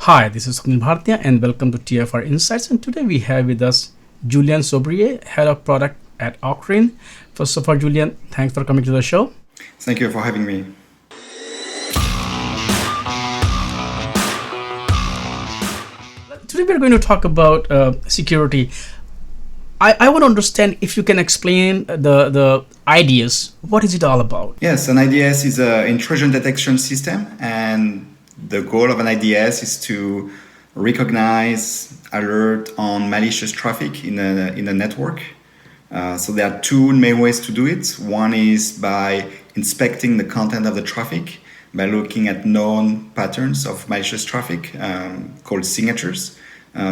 Hi, this is Sunil Bhartia and welcome to TFR Insights. And today we have with us Julien Sobrier, Head of Product at Octarine. First of all, Julien, thanks for coming to the show. Thank you for having me. Today we're going to talk about security. I want to understand if you can explain the IDS. What is it all about? Yes, an IDS is an intrusion detection system, and the goal of an IDS is to recognize, alert on malicious traffic in a network. So there are two main ways to do it. One is by inspecting the content of the traffic, by looking at known patterns of malicious traffic called signatures.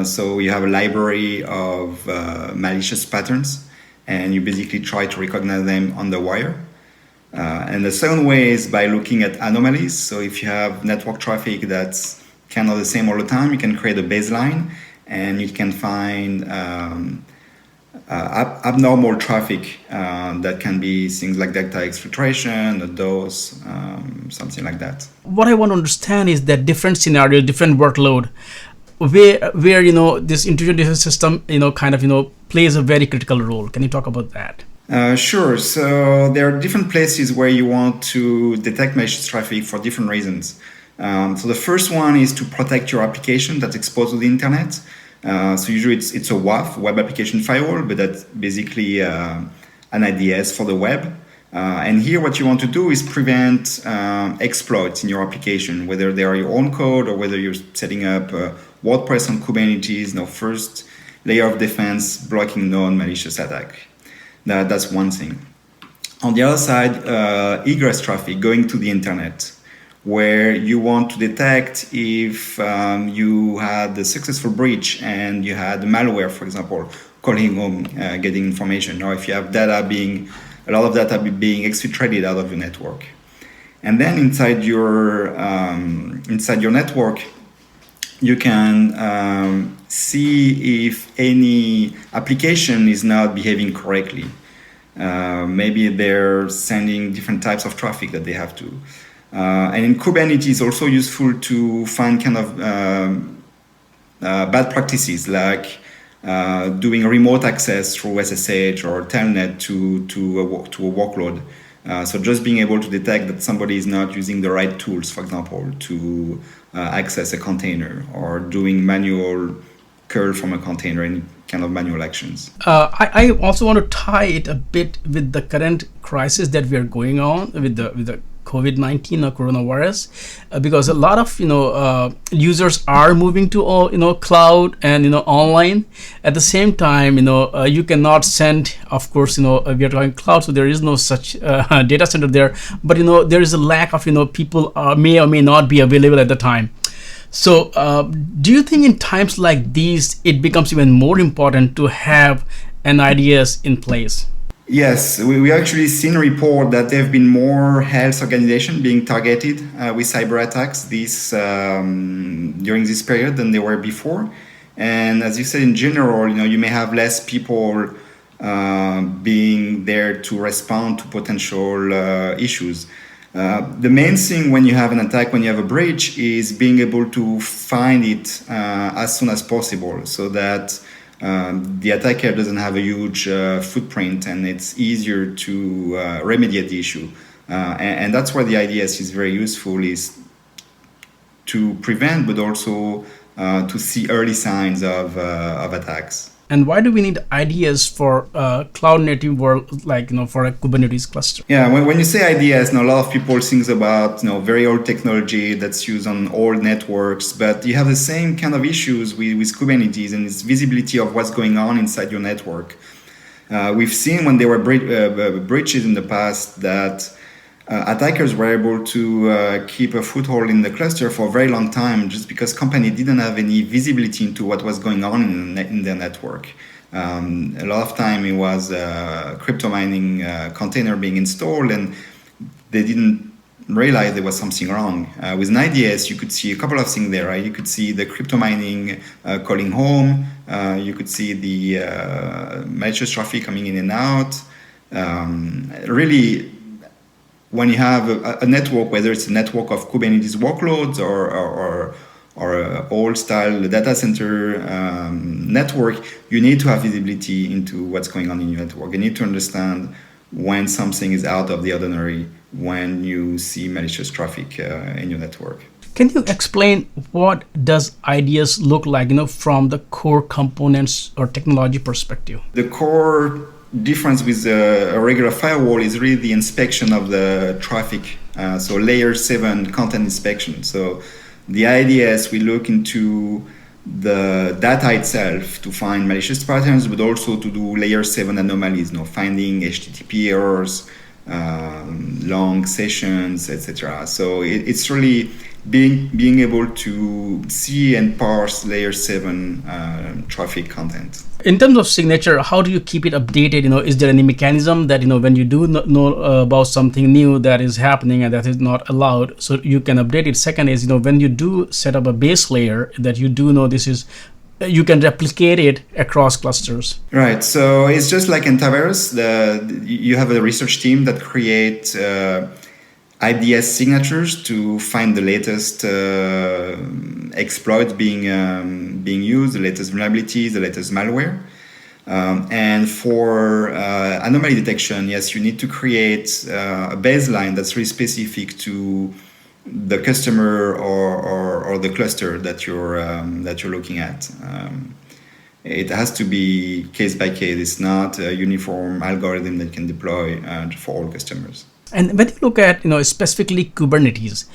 So you have a library of malicious patterns, and you basically try to recognize them on the wire. And the second way is by looking at anomalies. So if you have network traffic that's kind of the same all the time, you can create a baseline, and you can find abnormal traffic that can be things like data exfiltration, a dose, something like that. What I want to understand is that different scenario, different workload, where this intrusion detection system plays a very critical role. Can you talk about that? Sure. So there are different places where you want to detect malicious traffic for different reasons. So the first one is to protect your application that's exposed to the internet. So usually it's a WAF, web application firewall, but that's basically an IDS for the web. And here what you want to do is prevent exploits in your application, whether they are your own code or whether you're setting up WordPress on Kubernetes. First layer of defense, blocking known malicious attack. That's one thing. On the other side, egress traffic going to the internet, where you want to detect if you had a successful breach and you had malware, for example, calling home, getting information, or if you have a lot of data being exfiltrated out of your network. And then inside your network, you can see if any application is not behaving correctly. Maybe they're sending different types of traffic that they have to. And in Kubernetes, it's also useful to find kind of bad practices like doing remote access through SSH or Telnet to a workload. So just being able to detect that somebody is not using the right tools, for example, to access a container, or doing manual curl from a container, any kind of manual actions. I also want to tie it a bit with the current crisis that we are going on with the COVID-19 or coronavirus, because a lot of users are moving to cloud and online. At the same time, you cannot send, of course, we are talking cloud, so there is no such data center there, but there is a lack of people may or may not be available at the time. So do you think in times like these it becomes even more important to have an IDS in place? Yes, we actually seen a report that there have been more health organizations being targeted with cyber attacks during this period than they were before. And as you said, in general, you may have less people being there to respond to potential issues. The main thing when you have an attack, when you have a breach, is being able to find it as soon as possible, so that the attacker doesn't have a huge footprint, and it's easier to remediate the issue. And that's where the IDS is very useful, is to prevent, but also to see early signs of attacks. And why do we need IDS for cloud native world, like for a Kubernetes cluster? Yeah, when you say IDS, a lot of people think about very old technology that's used on old networks, but you have the same kind of issues with Kubernetes and its visibility of what's going on inside your network. We've seen when there were breaches in the past that attackers were able to keep a foothold in the cluster for a very long time, just because company didn't have any visibility into what was going on in their network. A lot of time it was a crypto mining container being installed, and they didn't realize there was something wrong. With an IDS, you could see a couple of things there, right? You could see the crypto mining calling home. You could see the malicious traffic coming in and out. Really, when you have a network, whether it's a network of Kubernetes workloads or or a old style data center network, you need to have visibility into what's going on in your network. You need to understand when something is out of the ordinary, when you see malicious traffic in your network. Can you explain what does IDS look like, from the core components or technology perspective? The core difference with a regular firewall is really the inspection of the traffic. So layer 7 content inspection. So the IDS, we look into the data itself to find malicious patterns, but also to do layer 7 anomalies, finding HTTP errors, long sessions, etc. So it's really being able to see and parse layer 7 traffic content. In terms of signature, how do you keep it updated? Is there any mechanism that, when you do know about something new that is happening and that is not allowed, so you can update it? Second is, when you do set up a base layer that you do know this is, you can replicate it across clusters. Right. So it's just like antivirus. You have a research team that create IDS signatures to find the latest exploits being used, the latest vulnerabilities, the latest malware. And for anomaly detection, yes, you need to create a baseline that's really specific to the customer or the cluster that you're looking at. It has to be case by case. It's not a uniform algorithm that can deploy for all customers. And when you look at, specifically Kubernetes,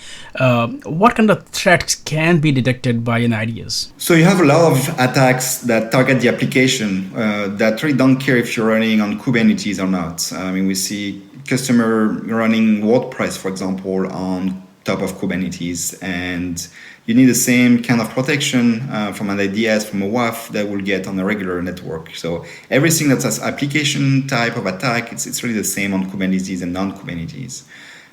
what kind of threats can be detected by an IDS? So you have a lot of attacks that target the application that really don't care if you're running on Kubernetes or not. I mean, we see customer running WordPress, for example, on top of Kubernetes, and you need the same kind of protection from an IDS, from a WAF that will get on a regular network. So everything that's an application type of attack, it's really the same on Kubernetes and non-Kubernetes.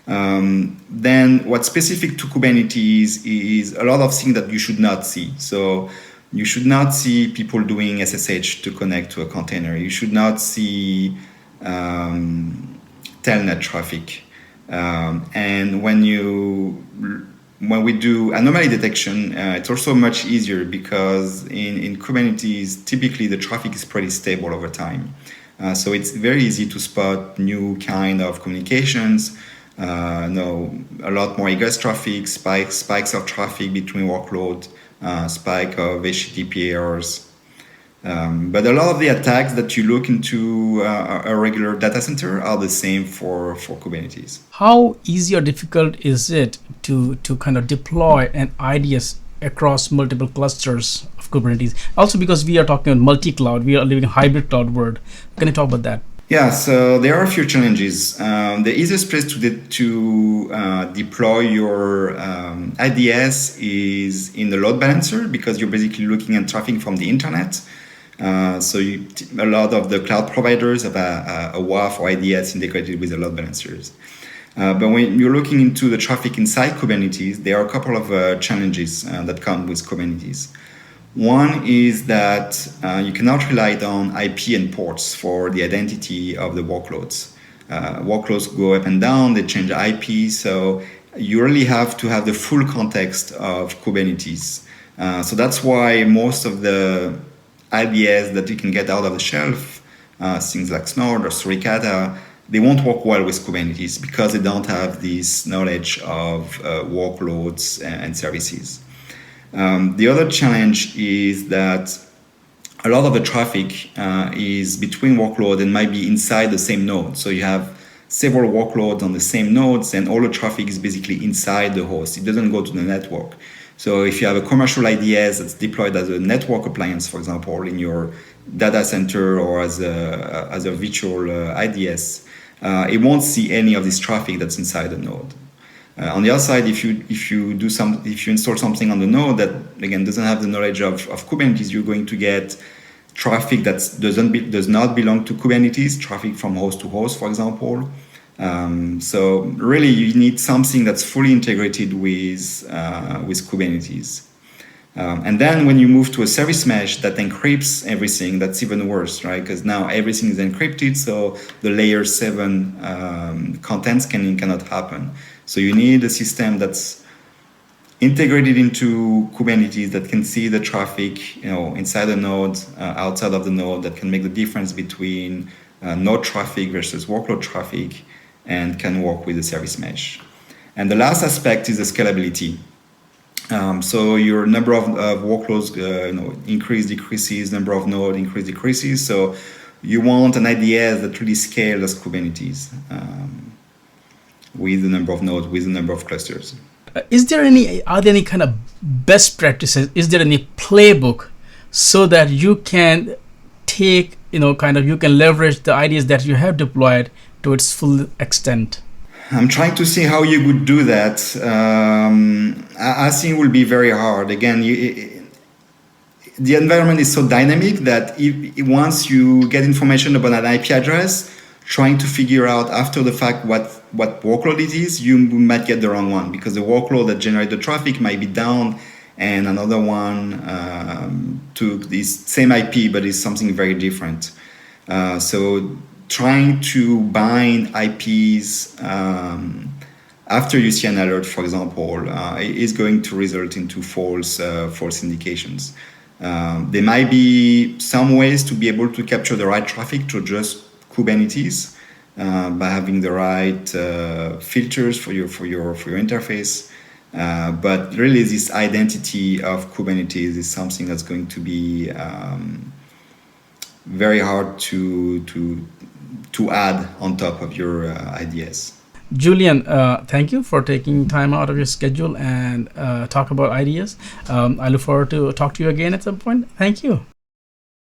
Then what's specific to Kubernetes is a lot of things that you should not see. So you should not see people doing SSH to connect to a container. You should not see telnet traffic. And when we do anomaly detection, it's also much easier because in Kubernetes, typically the traffic is pretty stable over time. So it's very easy to spot new kind of communications, a lot more egress traffic, spikes of traffic between workloads, spike of HTTP errors. But a lot of the attacks that you look into a regular data center are the same for Kubernetes. How easy or difficult is it to kind of deploy an IDS across multiple clusters of Kubernetes? Also, because we are talking about multi-cloud, we are living in a hybrid cloud world. Can you talk about that? Yeah, so there are a few challenges. The easiest place to deploy your IDS is in the load balancer, because you're basically looking at traffic from the internet. So a lot of the cloud providers have a WAF or IDS integrated with the load balancers. But when you're looking into the traffic inside Kubernetes, there are a couple of challenges that come with Kubernetes. One is that you cannot rely on IP and ports for the identity of the workloads. Workloads go up and down, they change IP, so you really have to have the full context of Kubernetes. So that's why most of the IDS that you can get out of the shelf, things like Snort or Suricata, they won't work well with Kubernetes because they don't have this knowledge of workloads and services. The other challenge is that a lot of the traffic is between workloads and might be inside the same node. So you have several workloads on the same nodes, and all the traffic is basically inside the host. It doesn't go to the network. So if you have a commercial IDS that's deployed as a network appliance, for example, in your data center or as a virtual IDS, it won't see any of this traffic that's inside the node. On the other side, if you install something on the node that again doesn't have the knowledge of Kubernetes, you're going to get traffic that does not belong to Kubernetes, traffic from host to host, for example. So really, you need something that's fully integrated with Kubernetes. And then when you move to a service mesh that encrypts everything, that's even worse, right? Because now everything is encrypted, so the layer 7 contents cannot happen. So you need a system that's integrated into Kubernetes that can see the traffic, inside the node, outside of the node, that can make the difference between node traffic versus workload traffic, and can work with the service mesh. And the last aspect is the scalability. So your number of workloads, decreases, number of nodes decreases. So you want an IDS that really scales as Kubernetes with the number of nodes, with the number of clusters. Are there any kind of best practices? Is there any playbook so that you can take, you can leverage the ideas that you have deployed to its full extent? I'm trying to see how you would do that. I think it will be very hard. Again, the environment is so dynamic that once you get information about an IP address, trying to figure out after the fact what workload it is, you might get the wrong one, because the workload that generates the traffic might be down and another one took this same IP but is something very different. So trying to bind IPs after you see an alert, for example, is going to result into false indications. There might be some ways to be able to capture the right traffic to just Kubernetes by having the right filters for your interface. But really, this identity of Kubernetes is something that's going to be very hard to add on top of your IDS. Julien, thank you for taking time out of your schedule and talk about IDS. I look forward to talk to you again at some point. Thank you.